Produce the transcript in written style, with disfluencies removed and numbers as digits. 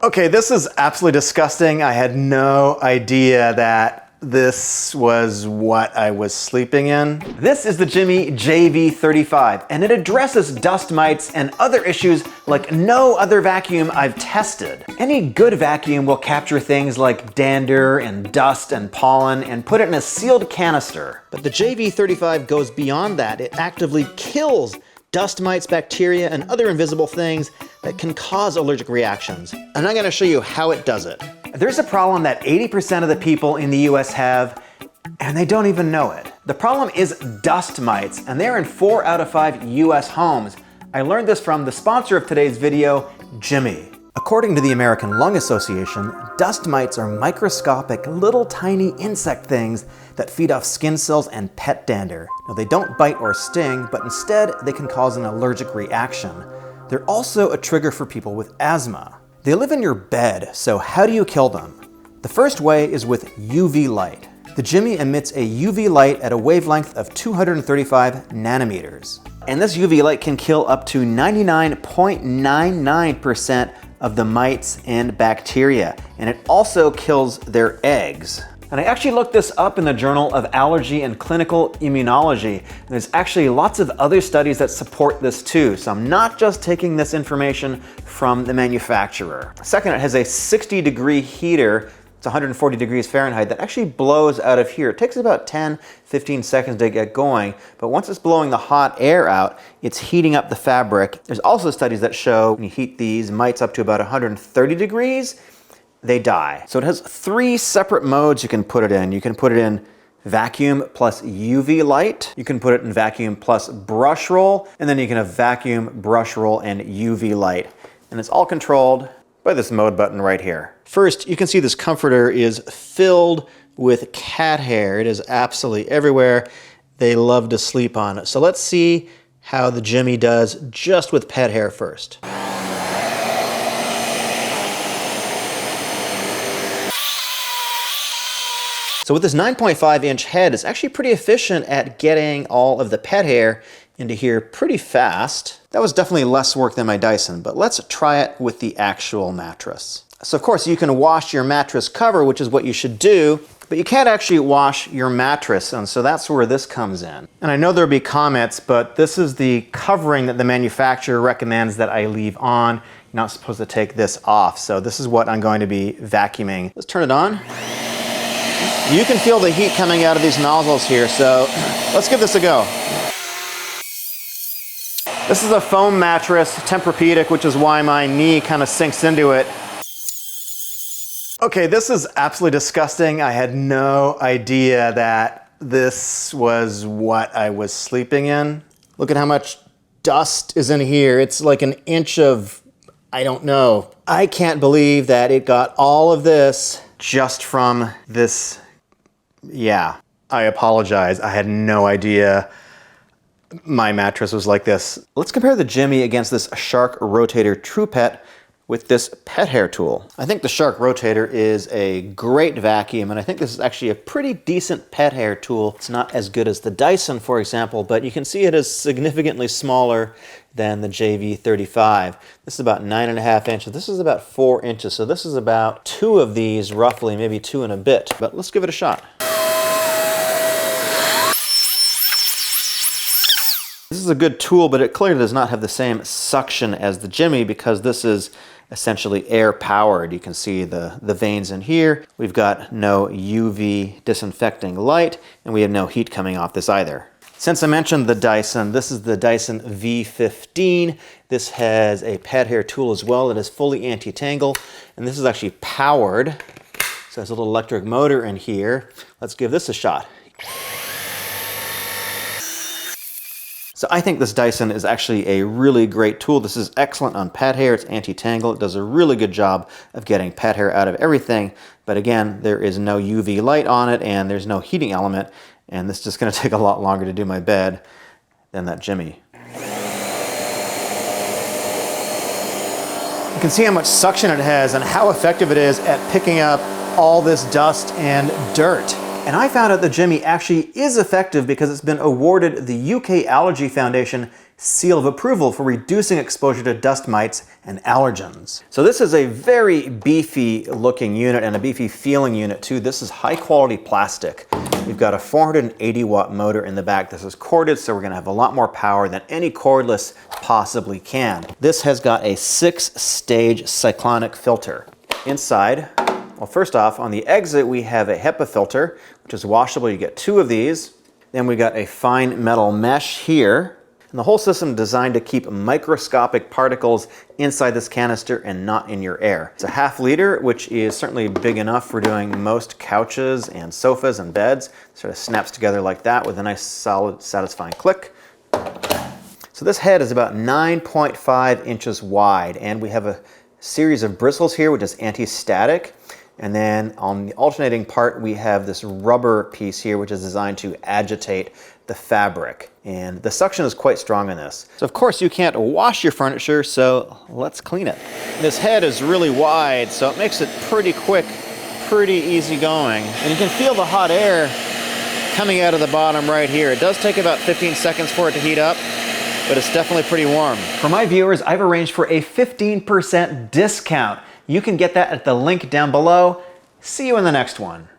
Okay, this is absolutely disgusting. I had no idea that this was what I was sleeping in. This is the JIMMY JV35, and it addresses dust mites and other issues like no other vacuum I've tested. Any good vacuum will capture things like dander and dust and pollen and put it in a sealed canister. But the JV35 goes beyond that. It actively kills dust mites, bacteria, and other invisible things that can cause allergic reactions. And I'm gonna show you how it does it. There's a problem that 80% of the people in the US have, and they don't even know it. The problem is dust mites, and they're in 4 out of 5 US homes. I learned this from the sponsor of today's video, Jimmy. According to the American Lung Association, dust mites are microscopic, little tiny insect things that feed off skin cells and pet dander. Now, they don't bite or sting, but instead they can cause an allergic reaction. They're also a trigger for people with asthma. They live in your bed, so how do you kill them? The first way is with UV light. The JIMMY emits a UV light at a wavelength of 235 nanometers. And this UV light can kill up to 99.99% of the mites and bacteria, and it also kills their eggs. And I actually looked this up in the Journal of Allergy and Clinical Immunology. There's actually lots of other studies that support this too, so I'm not just taking this information from the manufacturer. Second, it has a 60-degree heater. It's 140 degrees Fahrenheit that actually blows out of here. It takes about 10-15 seconds to get going, but once it's blowing the hot air out, it's heating up the fabric. There's also studies that show when you heat these mites up to about 130 degrees, they die. So it has 3 separate modes you can put it in. You can put it in vacuum plus UV light. You can put it in vacuum plus brush roll, and then you can have vacuum, brush roll, and UV light. And it's all controlled by this mode button right here. First, you can see this comforter is filled with cat hair. It is absolutely everywhere. They love to sleep on it. So let's see how the JIMMY does just with pet hair first. So with this 9.5-inch head, it's actually pretty efficient at getting all of the pet hair into here pretty fast. That was definitely less work than my Dyson, but let's try it with the actual mattress. So of course you can wash your mattress cover, which is what you should do, but you can't actually wash your mattress, and so that's where this comes in. And I know there'll be comments, but this is the covering that the manufacturer recommends that I leave on. You're not supposed to take this off, so this is what I'm going to be vacuuming. Let's turn it on. You can feel the heat coming out of these nozzles here, so let's give this a go. This is a foam mattress, Tempur-Pedic, which is why my knee kind of sinks into it. Okay, this is absolutely disgusting. I had no idea that this was what I was sleeping in. Look at how much dust is in here. It's like an inch of, I don't know. I can't believe that it got all of this just from this. Yeah, I apologize. I had no idea my mattress was like this. Let's compare the JIMMY against this Shark Rotator True Pet with this pet hair tool. I think the Shark Rotator is a great vacuum, and I think this is actually a pretty decent pet hair tool. It's not as good as the Dyson, for example, but you can see it is significantly smaller than the JV35. This is about 9.5 inches. This is about 4 inches, so this is about 2 of these, roughly, maybe 2 and a bit. But let's give it a shot. This is a good tool, but it clearly does not have the same suction as the JIMMY because this is essentially air powered. You can see the veins in here. We've got no UV disinfecting light, and we have no heat coming off this either. Since I mentioned the Dyson, this is the Dyson V15. This has a pet hair tool as well. It is fully anti-tangle, and this is actually powered. So there's a little electric motor in here. Let's give this a shot. So I think this Dyson is actually a really great tool. This is excellent on pet hair. It's anti-tangle. It does a really good job of getting pet hair out of everything. But again, there is no UV light on it, and there's no heating element. And this is just going to take a lot longer to do my bed than that JIMMY. You can see how much suction it has and how effective it is at picking up all this dust and dirt. And I found out the JIMMY actually is effective because it's been awarded the UK Allergy Foundation seal of approval for reducing exposure to dust mites and allergens. So this is a very beefy looking unit and a beefy feeling unit too. This is high quality plastic. We've got a 480 watt motor in the back. This is corded, so we're gonna have a lot more power than any cordless possibly can. This has got a 6-stage cyclonic filter. Inside, well, first off, on the exit, we have a HEPA filter, which is washable. You get 2 of these. Then we got a fine metal mesh here. And the whole system designed to keep microscopic particles inside this canister and not in your air. It's a 1/2 liter, which is certainly big enough for doing most couches and sofas and beds. Sort of snaps together like that with a nice, solid, satisfying click. So this head is about 9.5 inches wide, and we have a series of bristles here, which is anti-static. And then on the alternating part, we have this rubber piece here, which is designed to agitate the fabric. And the suction is quite strong in this. So of course you can't wash your furniture, so let's clean it. This head is really wide, so it makes it pretty quick, pretty easy going. And you can feel the hot air coming out of the bottom right here. It does take about 15 seconds for it to heat up, but it's definitely pretty warm. For my viewers, I've arranged for a 15% discount. You can get that at the link down below. See you in the next one.